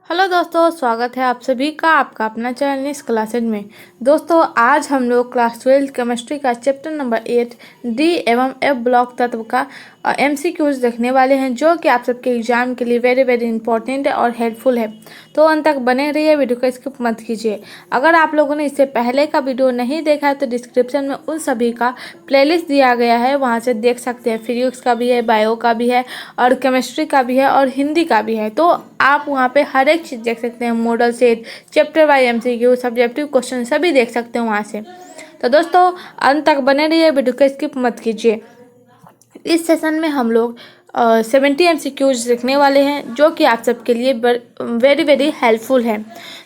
Hello दोस्तों, स्वागत है आप सभी का आपका अपना चैनल इस क्लासेज में। दोस्तों, आज हम लोग क्लास 12 केमिस्ट्री का चैप्टर नंबर 8 डी एवं एफ ब्लॉक तत्व का एमसीक्यूज देखने वाले हैं, जो कि आप सबके एग्जाम के लिए वेरी वेरी इंपॉर्टेंट है और हेल्पफुल है। तो अंत तक बने रहिए, वीडियो को स्किप मत कीजिए। अगर आप लोगों ने इससे पहले का वीडियो नहीं देखा है तो डिस्क्रिप्शन में उन सभी का प्लेलिस्ट दिया गया है, वहाँ से देख सकते हैं। फिजिक्स का भी है, बायो का भी है और केमिस्ट्री का भी है और हिंदी का भी है। तो आप वहाँ पे हर एक चीज़ देख सकते हैं, model set, chapter wise MCQ, subjective question सभी देख सकते हैं वहाँ से। तो दोस्तों, अंत तक बने रहिए, वीडियो को स्किप मत कीजिए। इस सेशन में हम लोग 70 एमसीक्यूज देखने वाले हैं, जो कि आप सबके लिए वेरी वेरी हेल्पफुल है।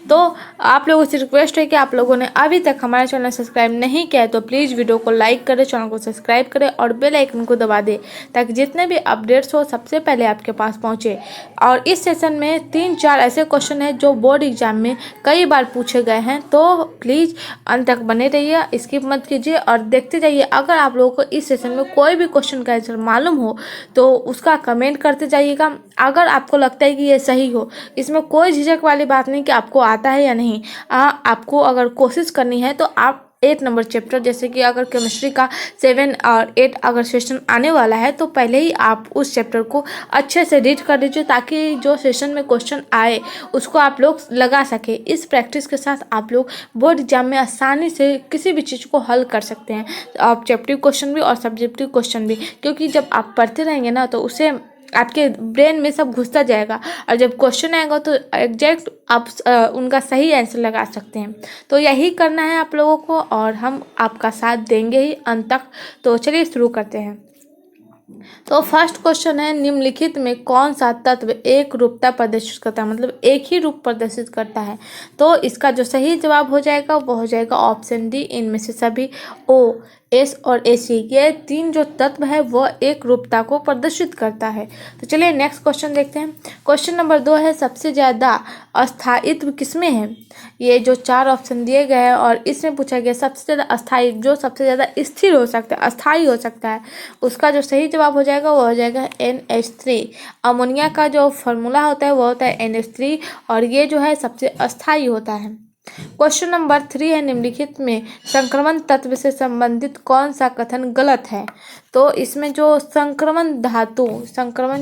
तो आप लोगों से रिक्वेस्ट है कि आप लोगों ने अभी तक हमारा चैनल सब्सक्राइब नहीं किया है तो प्लीज़ वीडियो को लाइक करें, चैनल को सब्सक्राइब करें और बेल आइकन को दबा दें, ताकि जितने भी अपडेट्स हो सबसे पहले आपके पास पहुंचे। और इस सेशन में 3-4 ऐसे क्वेश्चन हैं जो बोर्ड एग्जाम में कई बार पूछे गए हैं, तो प्लीज़ अंत तक बने रहिए, स्किप मत कीजिए और देखते जाइए। अगर आप लोगों को इस सेशन में कोई भी क्वेश्चन का आंसर मालूम हो तो उसका कमेंट करते जाइएगा। अगर आपको लगता है कि ये सही हो, इसमें कोई झिझक वाली बात नहीं कि आपको आता है या नहीं। आपको अगर कोशिश करनी है तो आप 8 नंबर चैप्टर, जैसे कि अगर केमिस्ट्री का 7 और 8 अगर सेशन आने वाला है तो पहले ही आप उस चैप्टर को अच्छे से रीड कर लीजिए, ताकि जो सेशन में क्वेश्चन आए उसको आप लोग लगा सके। इस प्रैक्टिस के साथ आप लोग बोर्ड एग्जाम में आसानी से किसी भी चीज़ को हल कर सकते हैं, ऑब्जेक्टिव क्वेश्चन भी और सब्जेक्टिव क्वेश्चन भी। क्योंकि जब आप पढ़ते रहेंगे ना तो उसे आपके ब्रेन में सब घुसता जाएगा और जब क्वेश्चन आएगा तो एग्जैक्ट आप उनका सही आंसर लगा सकते हैं। तो यही करना है आप लोगों को और हम आपका साथ देंगे ही अंत तक। तो चलिए शुरू करते हैं। तो फर्स्ट क्वेश्चन है, निम्नलिखित में कौन सा तत्व एक रूपता प्रदर्शित करता है, मतलब एक ही रूप प्रदर्शित करता है। तो इसका जो सही जवाब हो जाएगा वो हो जाएगा ऑप्शन डी, इनमें से सभी। ओ, एस और एसी, ये 3 जो तत्व है वो एक रूपता को प्रदर्शित करता है। तो चलिए नेक्स्ट क्वेश्चन देखते हैं। क्वेश्चन नंबर 2 है, सबसे ज़्यादा अस्थायित्व किसमें है। ये जो 4 ऑप्शन दिए गए हैं और इसमें पूछा गया सबसे ज़्यादा अस्थायी, जो सबसे ज़्यादा स्थिर हो सकता है, अस्थायी हो सकता है, उसका जो सही जवाब हो जाएगा वो हो जाएगा NH3। अमोनिया का जो फार्मूला होता है वो होता है NH3 और ये जो है सबसे अस्थायी होता है। क्वेश्चन नंबर 3 है, निम्नलिखित में संक्रमण तत्व से संबंधित कौन सा कथन गलत है। तो इसमें जो संक्रमण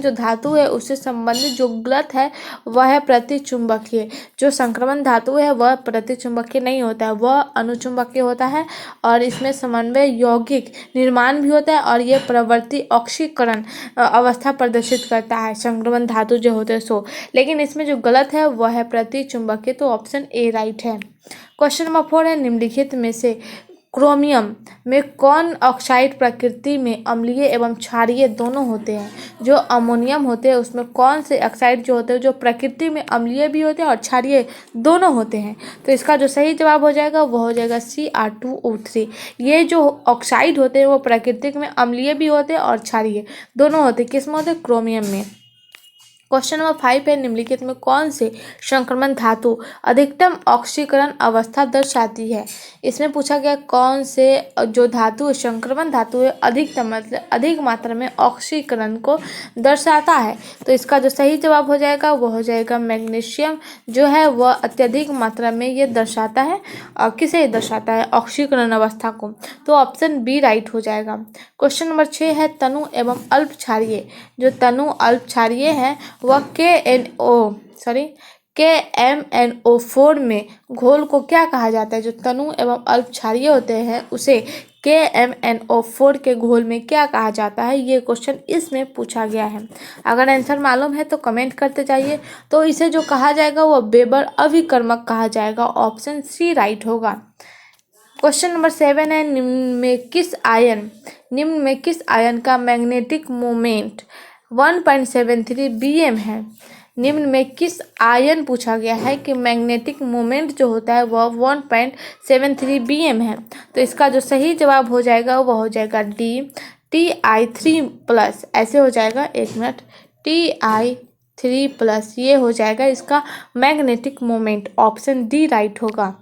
जो धातु है उससे संबंधित जो गलत है वह है प्रतिचुंबकीय। जो संक्रमण धातु है वह प्रतिचुंबकीय नहीं होता है, वह अनुचुंबकीय होता है और इसमें समन्वय यौगिक निर्माण भी होता है और ये प्रवर्ती ऑक्सीकरण अवस्था प्रदर्शित करता है, संक्रमण धातु जो होते हैं सो। लेकिन इसमें जो गलत है वह है प्रतिचुंबकीय, तो ऑप्शन ए राइट है। क्वेश्चन नंबर 4 है, निम्नलिखित में से क्रोमियम में कौन ऑक्साइड प्रकृति में अम्लीय एवं क्षारीय दोनों होते हैं। जो अमोनियम होते हैं उसमें कौन से ऑक्साइड जो होते हैं जो प्रकृति में अम्लीय भी होते हैं और क्षारीय दोनों होते हैं। तो इसका जो सही जवाब हो जाएगा वो हो जाएगा Cr2O3। ये जो ऑक्साइड होते हैं वो प्राकृतिक में अम्लीय भी होते हैं और क्षारीय दोनों होते हैं। किस में होते हैं? क्रोमियम में। क्वेश्चन नंबर 5 है, निम्नलिखित में कौन से संक्रमण धातु अधिकतम ऑक्सीकरण अवस्था दर्शाती है। इसमें पूछा गया कौन से जो धातु संक्रमण धातु है अधिकतम मतलब अधिक मात्रा में ऑक्सीकरण को दर्शाता है। तो इसका जो सही जवाब हो जाएगा वो हो जाएगा मैग्नीशियम, जो है वह अत्यधिक मात्रा में ये दर्शाता है। और किसे दर्शाता है? ऑक्सीकरण अवस्था को। तो ऑप्शन बी राइट हो जाएगा। क्वेश्चन नंबर 6 है, तनु एवं अल्प क्षारीय। जो तनु अल्प क्षारीय है वह KMnO4 में घोल को क्या कहा जाता है। जो तनु एवं अल्प क्षारीय होते हैं उसे KMnO4 के घोल में क्या कहा जाता है, ये क्वेश्चन इसमें पूछा गया है। अगर आंसर मालूम है तो कमेंट करते जाइए। तो इसे जो कहा जाएगा वो वेबर अभिकर्मक कहा जाएगा, ऑप्शन सी राइट होगा। क्वेश्चन नंबर 7 है, निम्न में किस आयन का मैग्नेटिक मोमेंट 1.73 bm है। निम्न में किस आयन पूछा गया है कि मैग्नेटिक मोमेंट जो होता है वह 1.73 bm है। तो इसका जो सही जवाब हो जाएगा वह हो जाएगा डी, Ti3+। ऐसे हो जाएगा, एक मिनट, Ti3+, ये हो जाएगा इसका magnetic moment, option D right होगा।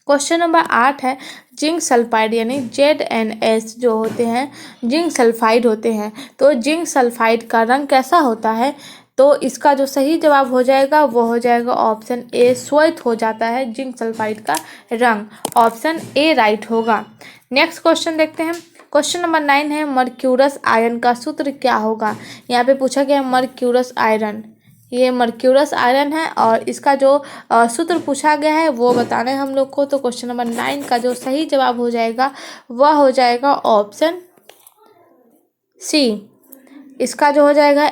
क्वेश्चन नंबर 8 है, जिंक सल्फाइड यानी ZnS जो होते हैं जिंक सल्फाइड होते हैं। तो जिंक सल्फाइड का रंग कैसा होता है। तो इसका जो सही जवाब हो जाएगा वो हो जाएगा ऑप्शन ए, श्वेत हो जाता है जिंक सल्फाइड का रंग। ऑप्शन ए राइट होगा। नेक्स्ट क्वेश्चन देखते हैं। क्वेश्चन नंबर 9 है मर्क्यूरस आयरन का सूत्र क्या होगा। यहाँ पे पूछा गया मर्क्यूरस आयरन, ये मर्क्यूरस आयरन है और इसका जो सूत्र पूछा गया है वो बताना है हम लोग को। तो क्वेश्चन नंबर 9 का जो सही जवाब हो जाएगा वह हो जाएगा ऑप्शन सी, इसका जो हो जाएगा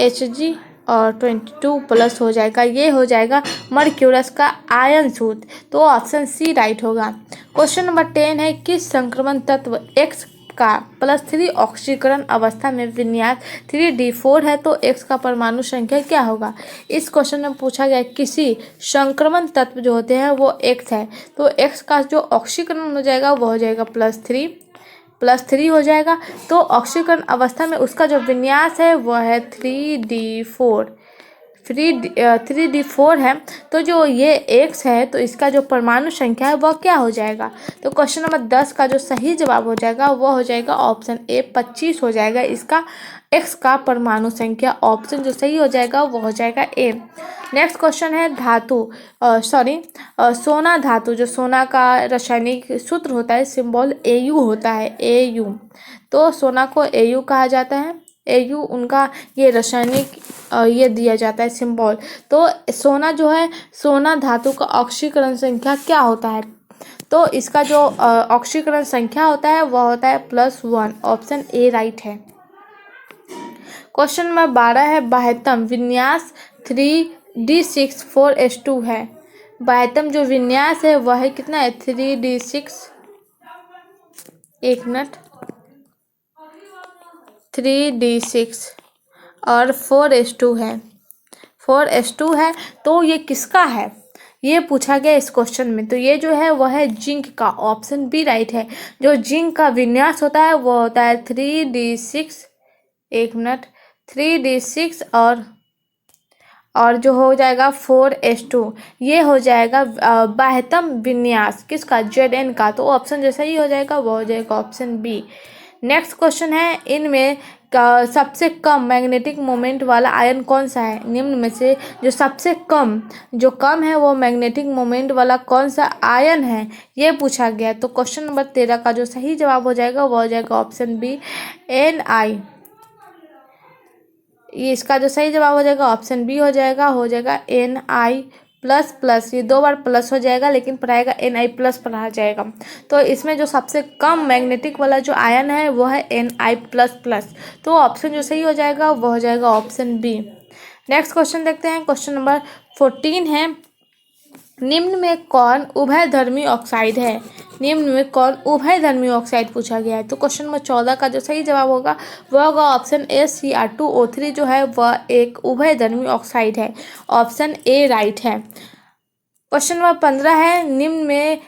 Hg और 22 प्लस हो जाएगा, ये हो जाएगा मर्क्यूरस का आयन सूत्र। तो ऑप्शन सी राइट होगा। क्वेश्चन नंबर 10 है किस संक्रमण तत्व X का +3 ऑक्सीकरण अवस्था में विन्यास 3d4 है तो X का परमाणु संख्या क्या होगा। इस क्वेश्चन में पूछा गया किसी संक्रमण तत्व जो होते हैं वो X है, तो X का जो ऑक्सीकरण हो जाएगा वो हो जाएगा +3 हो जाएगा। तो ऑक्सीकरण अवस्था में उसका जो विन्यास है वह है 3d4 है। तो जो ये X है तो इसका जो परमाणु संख्या है वह क्या हो जाएगा। तो क्वेश्चन नंबर 10 का जो सही जवाब हो जाएगा वह हो जाएगा ऑप्शन ए, 25 हो जाएगा इसका X का परमाणु संख्या। ऑप्शन जो सही हो जाएगा वो हो जाएगा ए। नेक्स्ट क्वेश्चन है सोना धातु, जो सोना का रासायनिक सूत्र होता है सिंबल Au होता है, Au। तो सोना को Au कहा जाता है, Au उनका ये रासायनिक ये दिया जाता है सिंबल। तो सोना जो है, सोना धातु का ऑक्सीकरण संख्या क्या होता है। तो इसका जो ऑक्सीकरण संख्या होता है वह होता है +1। ऑप्शन ए राइट है। क्वेश्चन नंबर 12 है बाह्यतम विन्यास 3d6 4s2 है। बाह्यतम जो विन्यास है वह है कितना है 3d6, एक मिनट, 3d6 और 4s2 है। तो ये किसका है ये पूछा गया इस क्वेश्चन में। तो ये जो है वह है जिंक का। ऑप्शन बी राइट है। जो जिंक का विन्यास होता है वो होता है 3d6, एक मिनट, 3d6 और जो हो जाएगा 4s2, ये हो जाएगा बाह्यतम विन्यास किसका, Zn का। तो ऑप्शन जो सही हो जाएगा वो हो जाएगा ऑप्शन बी। नेक्स्ट क्वेश्चन है इनमें का सबसे कम मैग्नेटिक मोमेंट वाला आयन कौन सा है। निम्न में से जो सबसे कम है वो मैग्नेटिक मोमेंट वाला कौन सा आयन है ये पूछा गया। तो क्वेश्चन नंबर 13 का जो सही जवाब हो जाएगा वो हो जाएगा ऑप्शन बी, Ni। ये इसका जो सही जवाब हो जाएगा ऑप्शन बी हो जाएगा Ni++। ये 2 बार प्लस हो जाएगा लेकिन पढ़ाएगा Ni+ पढ़ा जाएगा। तो इसमें जो सबसे कम मैग्नेटिक वाला जो आयन है वो है Ni++। तो ऑप्शन जो सही हो जाएगा वो हो जाएगा ऑप्शन बी। नेक्स्ट क्वेश्चन देखते हैं। क्वेश्चन नंबर 14 है निम्न में कौन उभयधर्मी ऑक्साइड है। निम्न में कौन उभयधर्मी ऑक्साइड पूछा गया है। तो क्वेश्चन नंबर 14 का जो सही जवाब होगा वह होगा ऑप्शन ए, Cr2O3 जो है वह एक उभयधर्मी ऑक्साइड है। ऑप्शन ए राइट है। क्वेश्चन नंबर 15 है निम्न में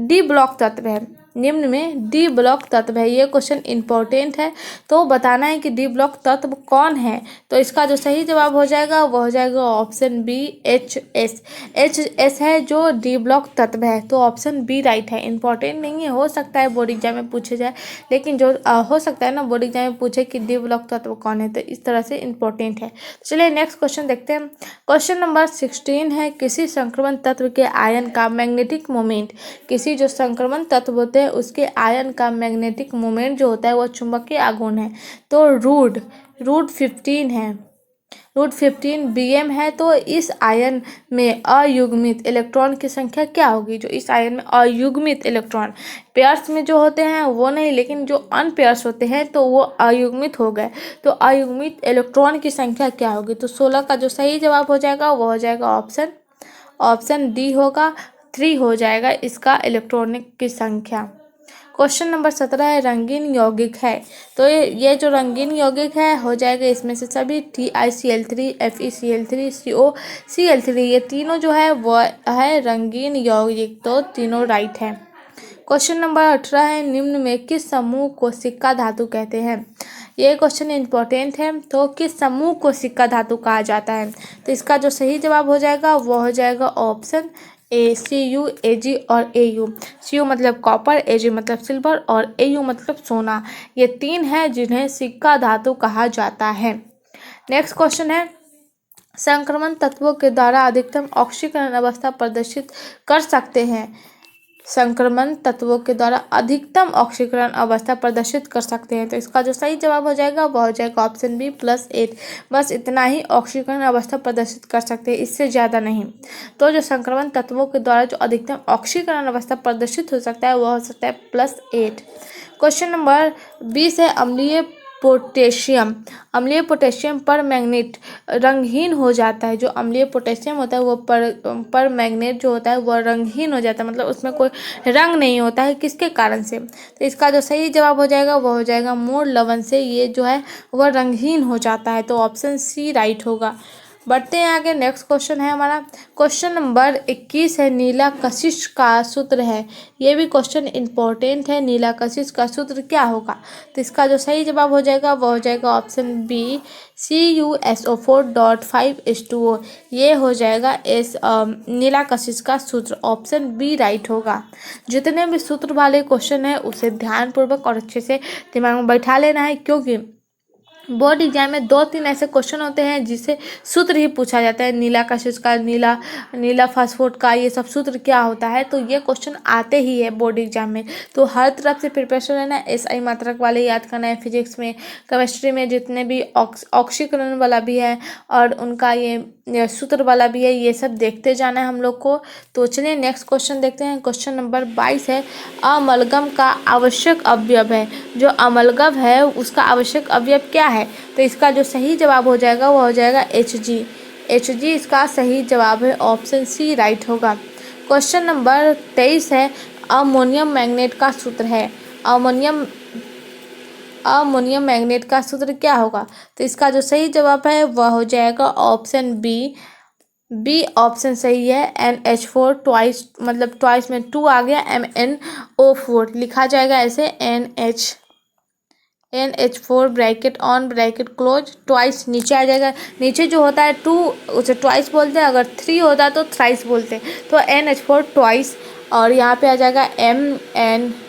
डी ब्लॉक तत्व है। निम्न में डी ब्लॉक तत्व है, ये क्वेश्चन इंपॉर्टेंट है। तो बताना है कि डी ब्लॉक तत्व कौन है। तो इसका जो सही जवाब हो जाएगा वो हो जाएगा ऑप्शन बी, HS है जो डी ब्लॉक तत्व है। तो ऑप्शन बी राइट है। इंपॉर्टेंट नहीं है, हो सकता है बोर्ड एग्जाम में पूछे जाए, लेकिन जो हो सकता है ना बोर्ड एग्जाम में पूछे कि डी ब्लॉक तत्व कौन है, तो इस तरह से इंपॉर्टेंट है। चलिए नेक्स्ट क्वेश्चन देखते हैं। क्वेश्चन नंबर 16 है किसी संक्रमण तत्व के आयन का मैग्नेटिक मोमेंट। किसी जो संक्रमण तत्व होते हैं उसके आयन का मैग्नेटिक मोमेंट जो होता है वो चुंबकीय आघूर्ण है। तो रूट 15 है, रूट 15 Bm है। तो इस आयन में अयुग्मित इलेक्ट्रॉन की संख्या क्या होगी। जो इस आयन में अयुग्मित इलेक्ट्रॉन, पेयर्स में जो होते हैं वो नहीं, लेकिन जो अनपेयर्स होते हैं तो वो अयुग्मित हो गए। तो अयुग्मित इलेक्ट्रॉन की संख्या क्या होगी। तो 16 का जो सही जवाब हो जाएगा वो हो जाएगा ऑप्शन डी होगा, 3 हो जाएगा इसका इलेक्ट्रॉनिक की संख्या। क्वेश्चन नंबर 17 है रंगीन यौगिक है। तो ये जो रंगीन यौगिक है हो जाएगा इसमें से सभी TiCl3, FeCl3, COCl3, ये तीनों जो है वो है रंगीन यौगिक। तो तीनों राइट है। क्वेश्चन नंबर 18 है निम्न में किस समूह को सिक्का धातु कहते हैं। ये क्वेश्चन इंपॉर्टेंट है। तो किस समूह को सिक्का धातु कहा जाता है। तो इसका जो सही जवाब हो जाएगा वो हो जाएगा ऑप्शन CuAg और Au। Cu मतलब कॉपर, Ag मतलब सिल्वर और Au मतलब सोना। ये 3 है जिन्हें सिक्का धातु कहा जाता है। नेक्स्ट क्वेश्चन है, संक्रमण तत्वों के द्वारा अधिकतम ऑक्सीकरण अवस्था प्रदर्शित कर सकते हैं। संक्रमण तत्वों के द्वारा अधिकतम ऑक्सीकरण अवस्था प्रदर्शित कर सकते हैं। तो इसका जो सही जवाब हो जाएगा वो हो जाएगा ऑप्शन बी +8। बस इतना ही ऑक्सीकरण अवस्था प्रदर्शित कर सकते हैं, इससे ज़्यादा नहीं। तो जो संक्रमण तत्वों के द्वारा जो अधिकतम ऑक्सीकरण अवस्था प्रदर्शित हो सकता है वह हो सकता है +8। क्वेश्चन नंबर 20 है, अम्लीय पोटेशियम पर मैग्नेट रंगहीन हो जाता है। जो अम्लीय पोटेशियम होता है वो पर मैग्नेट जो होता है वह रंगहीन हो जाता है, मतलब उसमें कोई रंग नहीं होता है। किसके कारण से? तो इसका जो सही जवाब हो जाएगा वो हो जाएगा मूल लवण से ये जो है वह रंगहीन हो जाता है। तो ऑप्शन सी राइट होगा। बढ़ते हैं आगे। नेक्स्ट क्वेश्चन है हमारा क्वेश्चन नंबर 21 है, नीला कशिश का सूत्र है। ये भी क्वेश्चन इंपॉर्टेंट है, नीला कशिश का सूत्र क्या होगा? तो इसका जो सही जवाब हो जाएगा वो हो जाएगा ऑप्शन बी CuSO4.5H2O। ये हो जाएगा नीला कशिश का सूत्र। ऑप्शन बी राइट होगा। जितने भी सूत्र वाले क्वेश्चन है उसे ध्यानपूर्वक और अच्छे से दिमाग में बैठा लेना है, क्योंकि बोर्ड एग्जाम में 2-3 ऐसे क्वेश्चन होते हैं जिसे सूत्र ही पूछा जाता है। नीला कशिश का, नीला फास्फोट का, ये सब सूत्र क्या होता है, तो ये क्वेश्चन आते ही है बोर्ड एग्जाम में। तो हर तरफ से प्रिपरेशन लेना है। SI मात्रक वाले याद करना है, फिजिक्स में, केमिस्ट्री में जितने भी ऑक्सीकरण वाला भी है और उनका ये सूत्र वाला भी है, ये सब देखते जाना है हम लोग को। तो चलिए नेक्स्ट क्वेश्चन देखते हैं। क्वेश्चन नंबर 22 है, अमलगम का आवश्यक अवयव है। जो अमलगम है उसका आवश्यक अवयव क्या है? तो इसका जो सही जवाब हो जाएगा वो हो जाएगा Hg। Hg इसका सही जवाब है। ऑप्शन सी राइट होगा। क्वेश्चन नंबर 23 है, अमोनियम मैग्नेट का सूत्र है। अमोनियम मैग्नेट का सूत्र क्या होगा? तो इसका जो सही जवाब है वह हो जाएगा ऑप्शन बी ऑप्शन सही है। NH4 ट्वाइस, मतलब ट्वाइस में 2 आ गया, MnO4 लिखा जाएगा ऐसे, NH4 bracket on bracket close, twice नीचे आ जाएगा। नीचे जो होता है 2 उसे ट्वाइस बोलते हैं, अगर 3 होता है तो थ्राइस बोलते हैं। तो NH4 ट्वाइस और यहाँ पे आ जाएगा MnO4।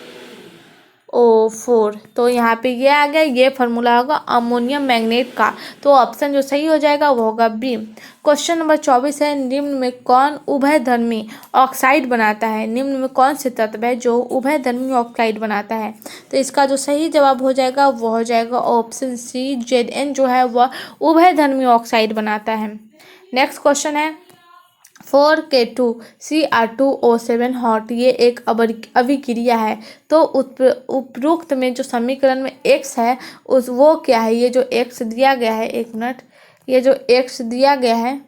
तो यहाँ पे ये आ गया, ये फार्मूला होगा अमोनियम मैग्नेट का। तो ऑप्शन जो सही हो जाएगा वो होगा बी। क्वेश्चन नंबर 24 है, निम्न में कौन उभयधर्मी ऑक्साइड बनाता है? निम्न में कौन से तत्व है जो उभयधर्मी ऑक्साइड बनाता है? तो इसका जो सही जवाब हो जाएगा वो हो जाएगा ऑप्शन सी, Zn जो है वह उभयधर्मी ऑक्साइड बनाता है। नेक्स्ट क्वेश्चन है 4K2Cr2O7 हॉट, ये एक अभिक्रिया है। तो उपरोक्त में जो समीकरण में x है उस वो क्या है? ये जो x दिया गया है, एक मिनट, ये जो x दिया गया है,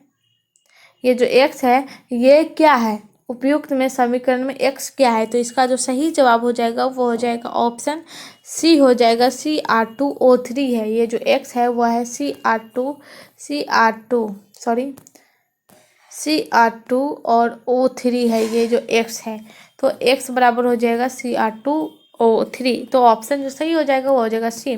ये जो x है ये क्या है? उपयुक्त में समीकरण में x क्या है? तो इसका जो सही जवाब हो जाएगा वो हो जाएगा ऑप्शन सी हो जाएगा, Cr2O3 है। ये जो x है वह है Cr2 और O3 है, ये जो x है। तो x बराबर हो जाएगा Cr2O3। तो ऑप्शन जो सही हो जाएगा वो हो जाएगा सी।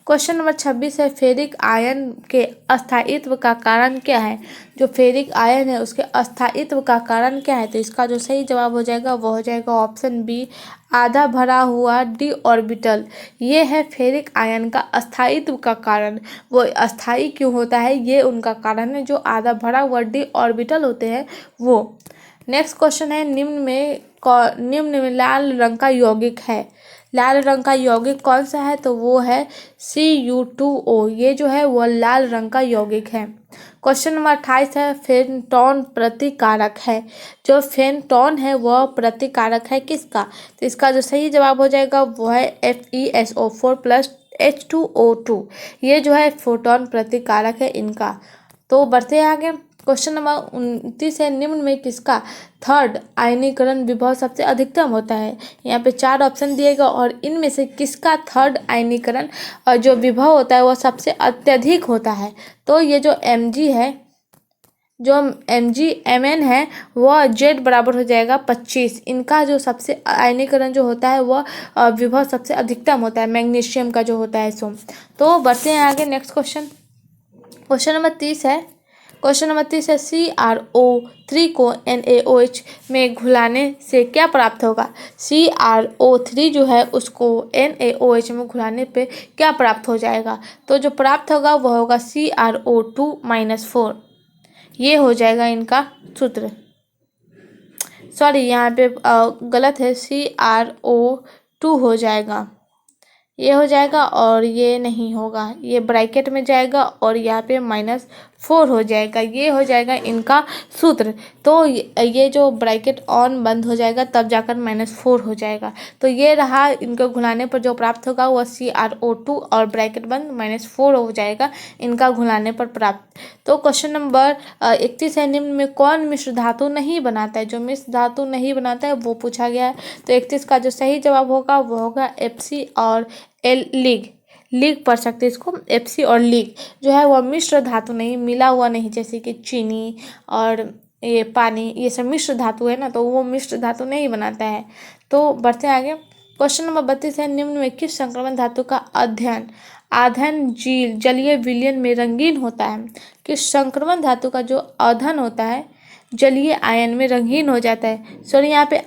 क्वेश्चन नंबर 26 है, फेरिक आयन के अस्थायित्व का कारण क्या है? जो फेरिक आयन है उसके अस्थायित्व का कारण क्या है? तो इसका जो सही जवाब हो जाएगा वो हो जाएगा ऑप्शन बी, आधा भरा हुआ डी ऑर्बिटल। ये है फेरिक आयन का अस्थायित्व का कारण। वो अस्थायी क्यों होता है ये उनका कारण है, जो आधा भरा हुआ डी ऑर्बिटल होते हैं वो। नेक्स्ट क्वेश्चन है, निम्न में लाल रंग का यौगिक है। लाल रंग का यौगिक कौन सा है? तो वो है Cu2O। ये जो है वो लाल रंग का यौगिक है। क्वेश्चन नंबर 28 है, फेनटॉन प्रतिकारक है। जो फेनटॉन है वह प्रतिकारक है किसका? तो इसका जो सही जवाब हो जाएगा वो है FeSO4+H2O2। ये जो है फोटोन प्रतिकारक है इनका। तो बढ़ते हैं आगे। क्वेश्चन नंबर 29 है, निम्न में किसका थर्ड आयनीकरण विभव सबसे अधिकतम होता है? यहाँ पे 4 ऑप्शन दिएगा और इनमें से किसका थर्ड आयनीकरण और जो विभव होता है वह सबसे अत्यधिक होता है? तो ये जो Mg है, जो Mn है वह Z बराबर हो जाएगा 25। इनका जो सबसे आयनीकरण जो होता है वह विभव सबसे अधिकतम होता है, मैग्नीशियम का जो होता है सो। तो बढ़ते हैं आगे। नेक्स्ट क्वेश्चन नंबर 30 है, क्वेश्चन नंबर 30 है CrO3 को NaOH में घुलाने से क्या प्राप्त होगा। CrO3 जो है उसको NaOH में घुलाने पे क्या प्राप्त हो जाएगा। तो जो प्राप्त होगा वह होगा CrO2-4। ये हो जाएगा इनका सूत्र। सॉरी, यहाँ पे गलत है, CrO2 हो जाएगा, ये हो जाएगा और ये नहीं होगा, ये ब्रैकेट में जाएगा और यहाँ पे -4 हो जाएगा। ये हो जाएगा इनका सूत्र। तो ये जो ब्रैकेट ऑन बंद हो जाएगा तब जाकर -4 हो जाएगा। तो ये रहा, इनको घुलाने पर जो प्राप्त होगा वह CrO2 और ब्रैकेट बंद -4 हो जाएगा इनका घुलाने पर प्राप्त। तो क्वेश्चन नंबर 31 है, निम्न में कौन मिश्र धातु नहीं बनाता है। जो मिश्र धातु नहीं बनाता है वो पूछा गया है। तो 31 का जो सही जवाब होगा वो होगा Fc और लीग पढ़ सकते हैं इसको। Fc और लीग जो है वह मिश्र धातु नहीं, मिला हुआ नहीं, जैसे कि चीनी और ये पानी, ये सब मिश्र धातु है ना, तो वो मिश्र धातु नहीं बनाता है। तो बढ़ते हैं आगे। क्वेश्चन नंबर 32 है, निम्न में किस संक्रमण धातु का आधन जलीय विलयन में रंगीन होता है। किस संक्रमण धातु का जो आधन होता है जलीय आयन में रंगीन हो जाता है। सॉरी, यहाँ पे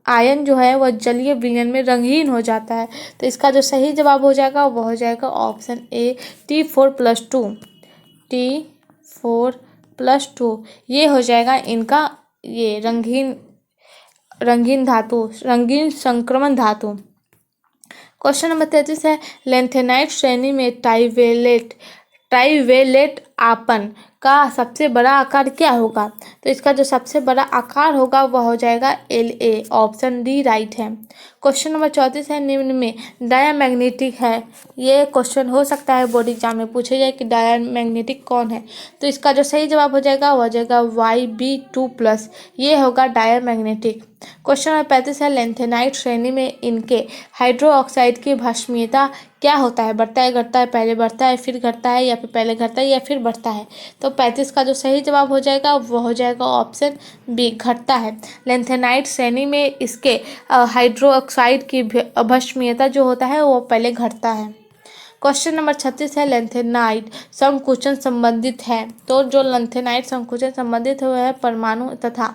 आयन जो है वह जलीय विलयन में रंगीन हो जाता है। तो इसका जो सही जवाब हो जाएगा वह हो जाएगा ऑप्शन ए T4+2। T4+2 ये हो जाएगा इनका ये रंगीन संक्रमण धातु। क्वेश्चन नंबर 33 है, लैंथेनाइट श्रेणी में ट्राइवेलेट आपन का सबसे बड़ा आकार क्या होगा। तो इसका जो सबसे बड़ा आकार होगा वह हो जाएगा La। ऑप्शन डी राइट है। क्वेश्चन नंबर 34 है, निम्न में डायामैग्नेटिक है। ये क्वेश्चन हो सकता है बोर्ड एग्जाम में पूछे जाए कि डायामैग्नेटिक कौन है। तो इसका जो सही जवाब हो जाएगा वह हो जाएगा Yb2+, ये होगा डायामैग्नेटिक। क्वेश्चन नंबर 35 है, लैंथेनाइट श्रेणी में इनके हाइड्रोक्साइड की भस्मीयता क्या होता है। बढ़ता है, घटता है, पहले बढ़ता है फिर घटता है, या फिर पहले घटता है या फिर बढ़ता है। तो 35 का जो सही जवाब हो जाएगा वो हो जाएगा ऑप्शन बी, घटता है। लैंथेनाइट श्रेणी में इसके हाइड्रोक्साइड की भस्मीयता जो होता है वो पहले घटता है। क्वेश्चन नंबर 36 है, लैंथेनाइट संकुचन संबंधित है। तो जो लैंथेनाइट संकुचन संबंधित है वह है परमाणु तथा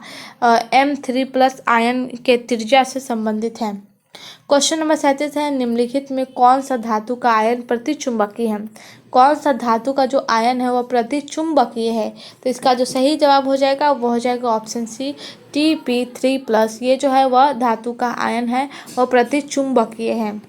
M3+ आयन के त्रिज्या से संबंधित है। क्वेश्चन नंबर 37 है, निम्नलिखित में कौन सा धातु का आयन प्रतिचुंबकीय है। कौन सा धातु का जो आयन है वह प्रतिचुंबकीय है। तो इसका जो सही जवाब हो जाएगा वो हो जाएगा ऑप्शन सी Tp3+। ये जो है वह धातु का आयन है वह प्रतिचुंबकीय है।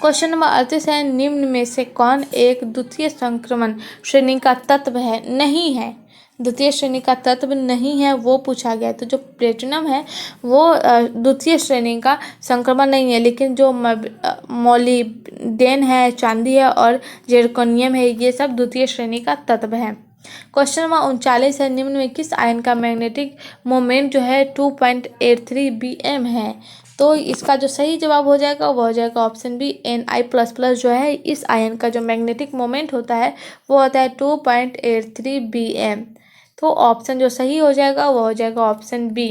क्वेश्चन नंबर 38 है, निम्न में से कौन एक द्वितीय संक्रमण श्रेणी का तत्व है, नहीं है। द्वितीय श्रेणी का तत्व नहीं है वो पूछा गया है। तो जो प्लेटिनम है वो द्वितीय श्रेणी का संक्रमण नहीं है, लेकिन जो मोलिब्डेन है, चांदी है और जिरकोनियम है, ये सब द्वितीय श्रेणी का तत्व है। क्वेश्चन नंबर 39 है, निम्न में किस आयन का मैग्नेटिक मोमेंट जो है 2.83 bm है। तो इसका जो सही जवाब हो जाएगा वो हो जाएगा ऑप्शन बी Ni++ जो है इस आयन का जो मैग्नेटिक मोमेंट होता है वो होता है 2.83 bm। तो ऑप्शन जो सही हो जाएगा वो हो जाएगा ऑप्शन बी।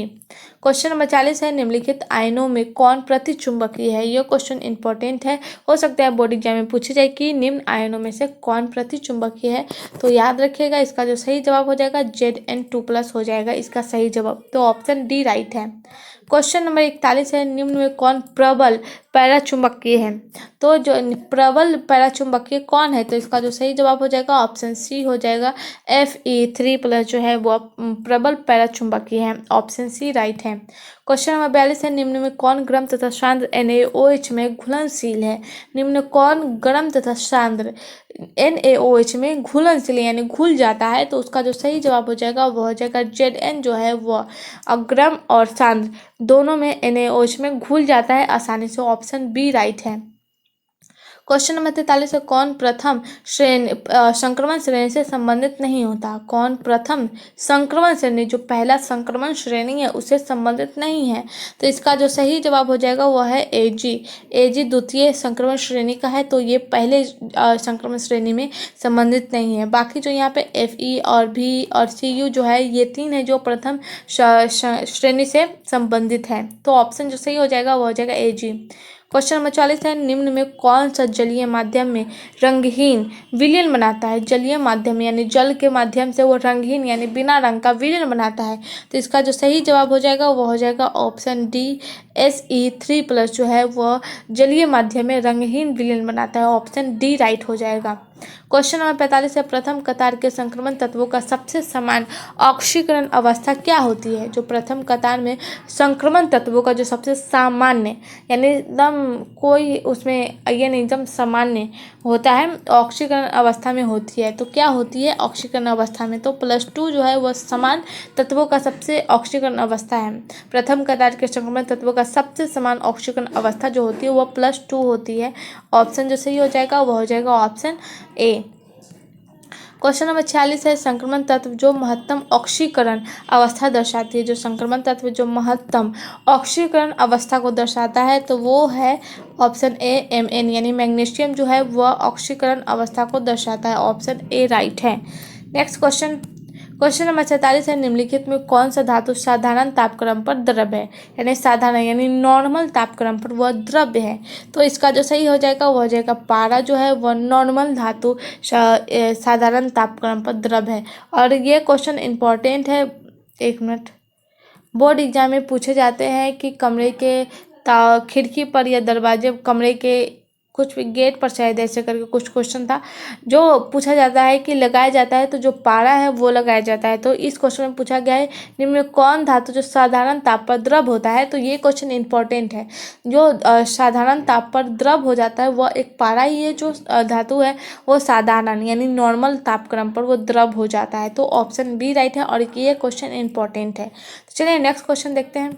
क्वेश्चन नंबर 40 है, निम्नलिखित आयनों में कौन प्रतिचुंबकीय है। यह क्वेश्चन इंपॉर्टेंट है, हो सकता है बोर्ड एग्जाम में पूछे जाए कि निम्न आयनों में से कौन प्रतिचुंबकीय है। तो याद रखिएगा इसका जो सही जवाब हो जाएगा Zn2+ हो जाएगा इसका सही जवाब। तो ऑप्शन डी राइट है। क्वेश्चन नंबर 41 है, निम्न में कौन प्रबल पैराचुंबकीय है। तो जो प्रबल पैराचुंबकीय कौन है, तो इसका जो सही जवाब हो जाएगा ऑप्शन सी हो जाएगा Fe3+ जो है वो प्रबल पैराचुंबकीय है। ऑप्शन सी राइट है। क्वेश्चन नंबर 42 है, निम्न में कौन गर्म तथा सांद्र NaOH में घुलनशील है। निम्न कौन गर्म तथा सांद्र NaOH में घुलनशील यानी घुल जाता है। तो उसका जो सही जवाब हो जाएगा वो हो जाएगा Zn जो है वह गर्म और सांद्र दोनों में NaOH में घुल जाता है आसानी से। ऑप्शन बी राइट है। क्वेश्चन नंबर 43 है, कौन प्रथम संक्रमण श्रेणी से संबंधित नहीं होता। कौन प्रथम संक्रमण श्रेणी, जो पहला संक्रमण श्रेणी है उससे संबंधित नहीं है। तो इसका जो सही जवाब हो जाएगा वो है Ag द्वितीय संक्रमण श्रेणी का है। तो ये पहले संक्रमण श्रेणी में संबंधित नहीं है। बाकी जो यहाँ पे Fe और V और Cu जो है ये तीन है जो प्रथम श्रेणी से संबंधित है। तो ऑप्शन जो सही हो जाएगा वो हो जाएगा Ag। क्वेश्चन नंबर 40 है, निम्न में कौन सा जलीय माध्यम में रंगहीन विलयन बनाता है? जलीय माध्यम यानी जल के माध्यम से वो रंगहीन यानी बिना रंग का विलयन बनाता है। तो इसका जो सही जवाब हो जाएगा वो हो जाएगा ऑप्शन डी, Se3+ जो है वह जलीय माध्यम में रंगहीन विलयन बनाता है। ऑप्शन डी राइट हो जाएगा। क्वेश्चन नंबर 45 है, प्रथम कतार के संक्रमण तत्वों का सबसे समान ऑक्सीकरण अवस्था क्या होती है? जो प्रथम कतार में संक्रमण तत्वों का जो सबसे सामान्य यानी एकदम कोई उसमें ये नहीं, एकदम सामान्य होता है, ऑक्सीकरण अवस्था में होती है। तो क्या होती है ऑक्सीकरण अवस्था में? तो +2 जो है वह समान तत्वों का सबसे ऑक्सीकरण अवस्था है। प्रथम कतार के संक्रमण तत्वों का सबसे समान ऑक्सीकरण अवस्था जो होती है वह +2 होती है। ऑप्शन जो सही हो जाएगा वह हो जाएगा ऑप्शन ए। क्वेश्चन नंबर 46 है, संक्रमण तत्व जो महत्तम ऑक्सीकरण अवस्था दर्शाती है। जो संक्रमण तत्व जो महत्तम ऑक्सीकरण अवस्था को दर्शाता है तो वो है ऑप्शन ए Mn यानी मैग्नीशियम जो है वह ऑक्सीकरण अवस्था को दर्शाता है। ऑप्शन ए राइट है। नेक्स्ट क्वेश्चन नंबर 47 है, निम्नलिखित में कौन सा धातु साधारण तापक्रम पर द्रव्य है? यानी साधारण यानी नॉर्मल तापक्रम पर वह द्रव्य है। तो इसका जो सही हो जाएगा वो हो जाएगा पारा जो है वह नॉर्मल धातु साधारण तापक्रम पर द्रव्य है। और ये क्वेश्चन इम्पॉर्टेंट है, एक मिनट, बोर्ड एग्जाम में पूछे जाते हैं कि कमरे के खिड़की पर या दरवाजे कमरे के कुछ भी गेट पर शायद ऐसे करके कुछ क्वेश्चन था जो पूछा जाता है कि लगाया जाता है तो जो पारा है वो लगाया जाता है। तो इस क्वेश्चन में पूछा गया है निम्न में कौन धातु जो साधारण ताप पर द्रव होता है? तो ये क्वेश्चन इंपॉर्टेंट है। जो साधारण ताप पर द्रव हो जाता है वह एक पारा ही है। जो धातु है वो साधारण यानी नॉर्मल तापक्रम पर वो द्रव हो जाता है। तो ऑप्शन बी राइट है और ये क्वेश्चन इंपॉर्टेंट है। तो चलिए नेक्स्ट क्वेश्चन देखते हैं।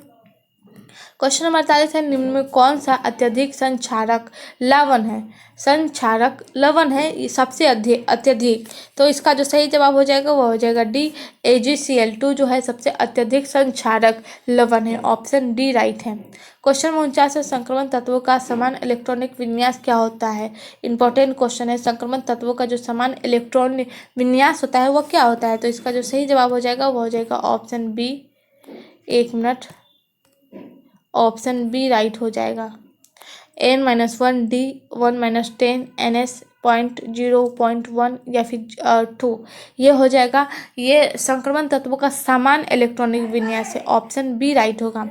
क्वेश्चन नंबर 48 है, निम्न में कौन सा अत्यधिक संक्षारक लवण है? संक्षारक लवण है ये सबसे अत्यधिक। तो इसका जो सही जवाब हो जाएगा वो हो जाएगा डी, AgCl2 जो है सबसे अत्यधिक संक्षारक लवण है। ऑप्शन डी राइट है। क्वेश्चन नंबर 49 है, संक्रमण तत्वों का समान इलेक्ट्रॉनिक विन्यास क्या होता है? इंपॉर्टेंट क्वेश्चन है। संक्रमण तत्वों का जो समान इलेक्ट्रॉनिक विन्यास होता है वो क्या होता है? तो इसका जो सही जवाब हो जाएगा वो हो जाएगा ऑप्शन बी, एक मिनट, ऑप्शन बी राइट हो जाएगा। N-1 D 1-10 NS 0.1 या फिर 2 ये हो जाएगा। ये संक्रमण तत्वों का समान इलेक्ट्रॉनिक विन्यास है। ऑप्शन बी राइट होगा।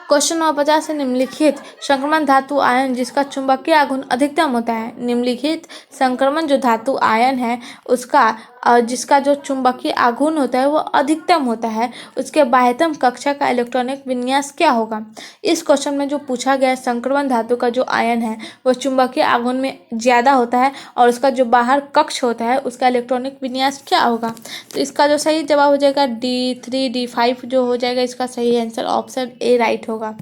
क्वेश्चन नंबर 50 है, निम्नलिखित संक्रमण धातु आयन जिसका चुंबकीय आघूर्ण अधिकतम होता है? निम्नलिखित संक्रमण जो धातु आयन है उसका जिसका जो चुंबकीय आघूर्ण होता है वो अधिकतम होता है, उसके बाह्यतम कक्षा का इलेक्ट्रॉनिक विन्यास क्या होगा? इस क्वेश्चन में जो पूछा गया है संक्रमण धातु का जो आयन है वो चुंबकीय आघूर्ण में ज़्यादा होता है और उसका जो बाहर कक्ष होता है उसका इलेक्ट्रॉनिक विन्यास क्या होगा? तो इसका जो सही जवाब हो जाएगा D3 D5 जो हो जाएगा इसका सही आंसर। ऑप्शन ए राइट होगा।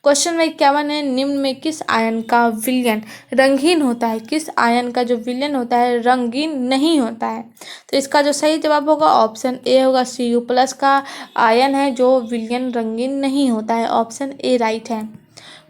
क्वेश्चन नंबर 51 है, निम्न में किस आयन का विलयन रंगीन होता है? किस आयन का जो विलयन होता है रंगीन नहीं होता है? तो इसका जो सही जवाब होगा ऑप्शन ए होगा। Cu+ का आयन है जो विलयन रंगीन नहीं होता है। ऑप्शन ए राइट है।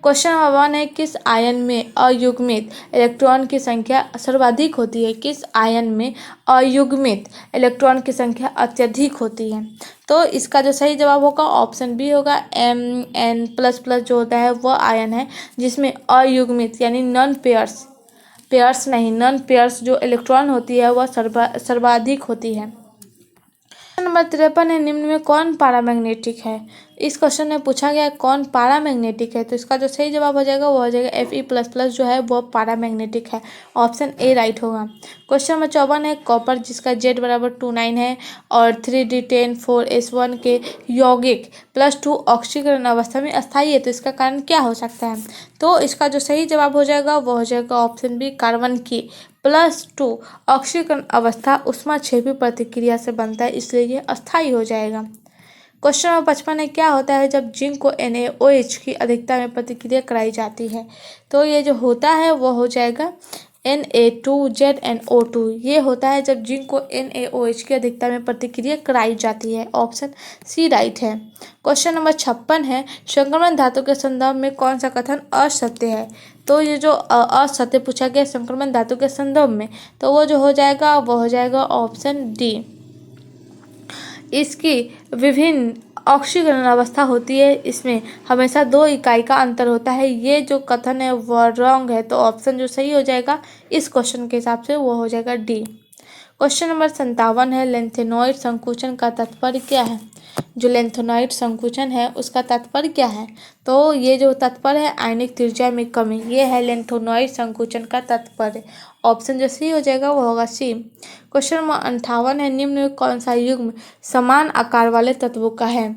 क्वेश्चन नंबर 1 है, किस आयन में अयुग्मित इलेक्ट्रॉन की संख्या सर्वाधिक होती है? किस आयन में अयुग्मित इलेक्ट्रॉन की संख्या अत्यधिक होती है? तो इसका जो सही जवाब होगा ऑप्शन बी होगा। Mn++ जो होता है वह आयन है जिसमें अयुग्मित यानी नॉन पेयर्स जो इलेक्ट्रॉन होती है वह सर्वाधिक होती है। नंबर 53 है, निम्न में कौन पैरामैग्नेटिक है? इस क्वेश्चन में पूछा गया है कौन पैरामैग्नेटिक है? तो इसका जो सही जवाब हो जाएगा वो हो जाएगा Fe++ जो है वो पैरामैग्नेटिक है। ऑप्शन ए राइट होगा। क्वेश्चन नंबर 54 है, कॉपर जिसका Z=29 है और 3D10 4S1 के यौगिक +2 ऑक्सीकरण अवस्था में अस्थायी है, तो इसका कारण क्या हो सकता है? तो इसका जो सही जवाब हो जाएगा वो हो जाएगा ऑप्शन बी, कार्बन की +2 ऑक्सीकरण अवस्था ऊष्माक्षेपी प्रतिक्रिया से बनता है, इसलिए ये अस्थायी हो जाएगा। क्वेश्चन नंबर 55 है, क्या होता है जब जिंक को NaOH की अधिकता में प्रतिक्रिया कराई जाती है? तो ये जो होता है वो हो जाएगा Na2ZnO2। ये होता है जब जिंक को NaOH की अधिकता में प्रतिक्रिया कराई जाती है। ऑप्शन सी राइट है। क्वेश्चन नंबर 56 है, संक्रमण धातु के संदर्भ में कौन सा कथन असत्य है? तो ये जो असत्य पूछा गया संक्रमण धातु के संदर्भ में तो वो जो हो जाएगा वो हो जाएगा ऑप्शन डी। इसकी विभिन्न ऑक्सीकरण अवस्था होती है, इसमें हमेशा 2 इकाई का अंतर होता है। ये जो कथन है वह रॉन्ग है, तो ऑप्शन जो सही हो जाएगा इस क्वेश्चन के हिसाब से वो हो जाएगा डी। क्वेश्चन नंबर 57 है, लेंथेनॉइड संकुचन का तात्पर्य क्या है? जो लेंथेनॉइड संकुचन है उसका तात्पर्य क्या है? तो ये जो तात्पर्य है आयनिक त्रिज्या में कमी, ये है लेंथेनॉइड संकुचन का तात्पर्य। ऑप्शन जो सही हो जाएगा वो होगा सी। क्वेश्चन नंबर 58 है, निम्न में कौन सा युग्म समान आकार वाले तत्वों का है?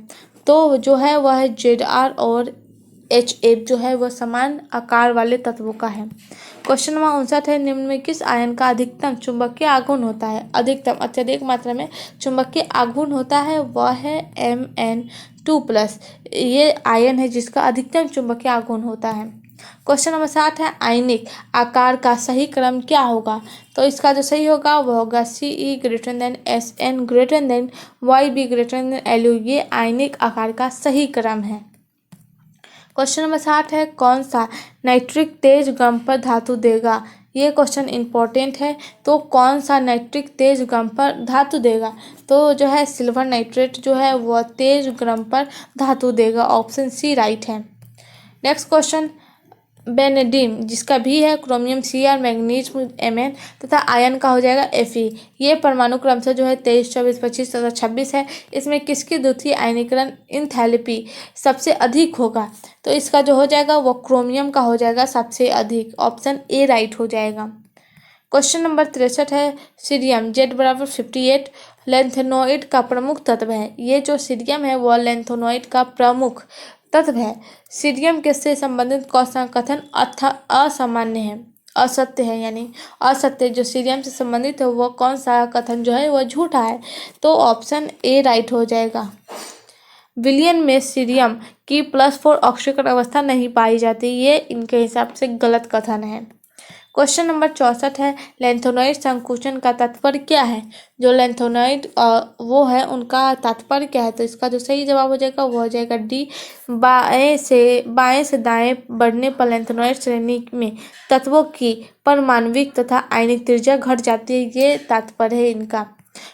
तो जो है वह है ZR और HF जो है वह समान आकार वाले तत्वों का है। क्वेश्चन नंबर 59 है, निम्न में किस आयन का अधिकतम चुंबकीय आघूर्ण होता है? अधिकतम अत्यधिक मात्रा में चुंबकीय आघूर्ण होता है वह है Mn2+। ये आयन है जिसका अधिकतम चुंबकीय आघूर्ण होता है। क्वेश्चन नंबर 60 है, आयनिक आकार का सही क्रम क्या होगा? तो इसका जो सही होगा वह होगा CE > SN > YB > LU। ये आयनिक आकार का सही क्रम है। क्वेश्चन नंबर 60 है, कौन सा नाइट्रिक तेज गंपर धातु देगा? ये क्वेश्चन इंपॉर्टेंट है। तो कौन सा नाइट्रिक तेज गंपर धातु देगा? तो जो है सिल्वर नाइट्रेट जो है वह तेज गंपर धातु देगा। ऑप्शन सी राइट है। नेक्स्ट क्वेश्चन, बेनेडिन जिसका भी है क्रोमियम Cr, मैग्नीज Mn तथा आयन का हो जाएगा Fe। ये परमाणु क्रम से जो है 23, 24, 25 तथा 26 है। इसमें किसकी द्वितीय आयनीकरण इंथैल्पी सबसे अधिक होगा? तो इसका जो हो जाएगा वो क्रोमियम का हो जाएगा सबसे अधिक। ऑप्शन ए राइट हो जाएगा। क्वेश्चन नंबर 63 है, सीरियम Z = 58 लेंथेनॉइड का प्रमुख तत्व है। ये जो सीरियम है वह लेंथेनॉइड का प्रमुख तत्व है। सीरियम के से संबंधित कौन सा कथन असामान्य है, असत्य है, यानी असत्य जो सीरियम से संबंधित है वह कौन सा कथन जो है वह झूठा है? तो ऑप्शन ए राइट हो जाएगा। विलियन में सीरियम की +4 ऑक्सीकरण अवस्था नहीं पाई जाती, ये इनके हिसाब से गलत कथन है। क्वेश्चन नंबर 64 है, लेंथेनॉइड संकुचन का तात्पर्य क्या है? जो लेंथेनॉइड वो है उनका तात्पर्य क्या है? तो इसका जो सही जवाब हो जाएगा वो हो जाएगा डी। बाएं से दाएं बढ़ने पर लेंथेनॉइड श्रेणी में तत्वों की परमाणविक तथा आयनिक त्रिज्या घट जाती है, ये तात्पर्य है इनका।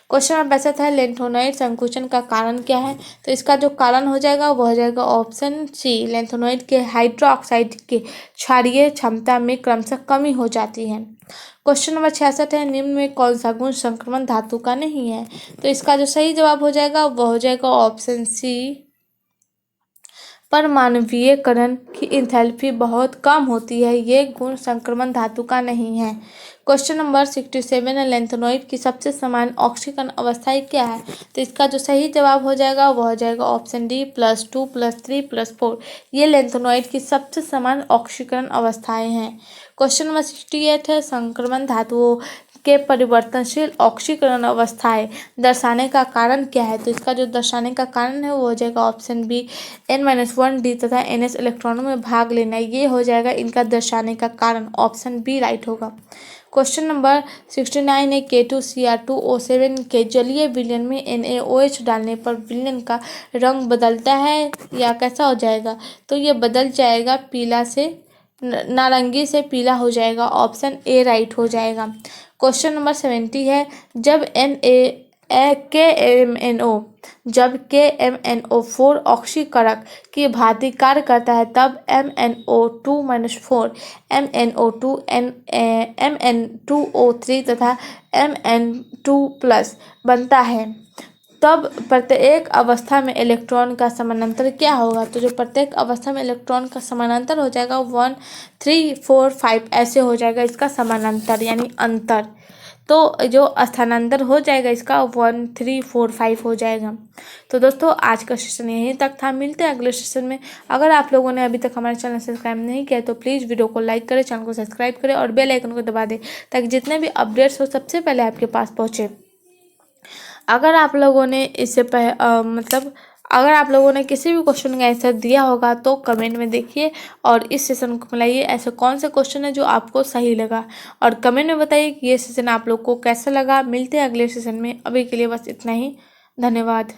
क्वेश्चन नंबर 62 है, लेंथेनॉइड संकुचन का कारण क्या है? तो इसका जो कारण हो जाएगा वो हो जाएगा ऑप्शन सी, लेंथेनॉइड के हाइड्रोक्साइड के क्षारीय क्षमता में क्रमशः कमी हो जाती है। क्वेश्चन नंबर 66 है, निम्न में कौन सा गुण संक्रमण धातु का नहीं है? तो इसका जो सही जवाब हो जाएगा वो हो जाएगा ऑप्शन सी, परमाणविकीकरण की इंथैल्पी बहुत कम होती है, ये गुण संक्रमण धातु का नहीं है। क्वेश्चन नंबर 67 है, लेंथेनॉइड की सबसे समान ऑक्सीकरण अवस्थाएं क्या है? तो इसका जो सही जवाब हो जाएगा वह हो जाएगा ऑप्शन डी, +2, +3, +4। ये लेंथेनॉइड की सबसे समान ऑक्सीकरण अवस्थाएं हैं। क्वेश्चन नंबर 68 है, संक्रमण धातुओं के परिवर्तनशील ऑक्सीकरण अवस्थाएं दर्शाने का कारण क्या है? तो इसका जो दर्शाने का कारण है वो हो जाएगा ऑप्शन बी, N-1d तथा NS इलेक्ट्रॉनों में भाग लेना, ये हो जाएगा इनका दर्शाने का कारण। ऑप्शन बी राइट होगा। क्वेश्चन नंबर 69 है, K2Cr2O7 के जलीय विलयन में NaOH डालने पर विलयन का रंग बदलता है या कैसा हो जाएगा? तो ये बदल जाएगा, पीला से नारंगी से पीला हो जाएगा। ऑप्शन ए राइट हो जाएगा। क्वेश्चन नंबर 70 है, जब KMNO4 ऑक्सीकरक की भांति कार्य करता है तब MnO2-4, MnO2 तथा Mn2+ बनता है, तब प्रत्येक अवस्था में इलेक्ट्रॉन का समानांतर क्या होगा? तो जो प्रत्येक अवस्था में इलेक्ट्रॉन का समानांतर हो जाएगा 1, 3, 4, 5 ऐसे हो जाएगा इसका समानांतर यानी अंतर। तो जो स्थानांतर हो जाएगा इसका 1, 3, 4, 5 हो जाएगा। तो दोस्तों आज का सेशन यहीं तक था, मिलते हैं अगले सेशन में। अगर आप लोगों ने अभी तक हमारे चैनल सब्सक्राइब नहीं किया तो प्लीज़ वीडियो को लाइक करें, चैनल को सब्सक्राइब करें और बेल आइकन को दबा दें ताकि जितने भी अपडेट्स हो सबसे पहले आपके पास पहुँचे। अगर आप लोगों ने अगर आप लोगों ने किसी भी क्वेश्चन का आंसर दिया होगा तो कमेंट में देखिए और इस सेशन को मिलाइए, ऐसे कौन से क्वेश्चन है जो आपको सही लगा और कमेंट में बताइए कि ये सेशन आप लोग को कैसा लगा। मिलते हैं अगले सेशन में, अभी के लिए बस इतना ही, धन्यवाद।